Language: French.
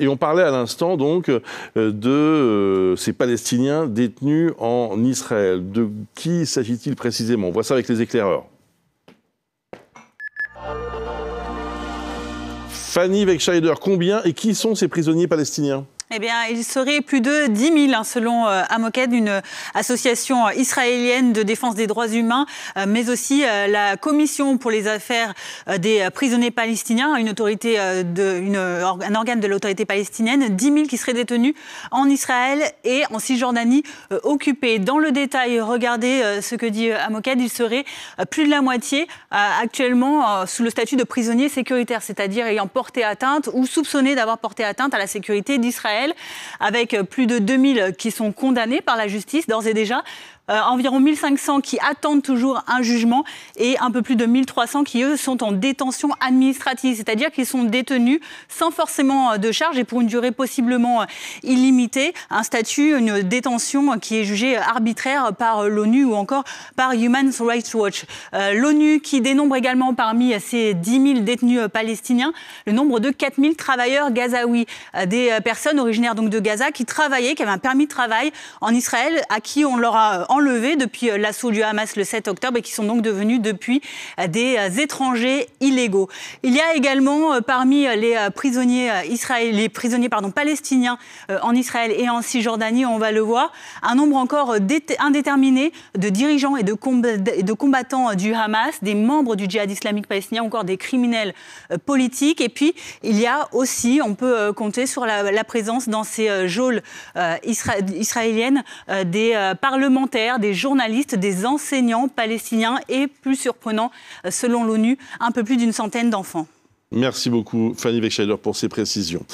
Et on parlait à l'instant donc de ces Palestiniens détenus en Israël. De qui s'agit-il précisément? On voit ça avec les éclaireurs. Fanny Wegscheider, combien et qui sont ces prisonniers palestiniens? Eh bien, il serait plus de 10 000, selon Amoked, une association israélienne de défense des droits humains, mais aussi la Commission pour les affaires des prisonniers palestiniens, un organe de l'autorité palestinienne. 10 000 qui seraient détenus en Israël et en Cisjordanie occupés. Dans le détail, regardez ce que dit Amoked, il serait plus de la moitié actuellement sous le statut de prisonniers sécuritaires, c'est-à-dire ayant porté atteinte ou soupçonnés d'avoir porté atteinte à la sécurité d'Israël, avec plus de 2000 qui sont condamnés par la justice d'ores et déjà. Environ 1500 qui attendent toujours un jugement et un peu plus de 1300 qui, eux, sont en détention administrative, c'est-à-dire qu'ils sont détenus sans forcément de charge et pour une durée possiblement illimitée, un statut, une détention qui est jugée arbitraire par l'ONU ou encore par Human Rights Watch. L'ONU qui dénombre également parmi ces 10 000 détenus palestiniens le nombre de 4000 travailleurs gazaouis, des personnes originaires donc de Gaza qui travaillaient, qui avaient un permis de travail en Israël, à qui on leur a enlevés depuis l'assaut du Hamas le 7 octobre et qui sont donc devenus depuis des étrangers illégaux. Il y a également parmi les prisonniers palestiniens en Israël et en Cisjordanie, on va le voir, un nombre encore indéterminé de dirigeants et de combattants du Hamas, des membres du djihad islamique palestinien, encore des criminels politiques. Et puis, il y a aussi, on peut compter sur la présence dans ces geôles israéliennes des parlementaires, des journalistes, des enseignants palestiniens et, plus surprenant, selon l'ONU, un peu plus d'une centaine d'enfants. Merci beaucoup Fanny Wegscheider pour ces précisions.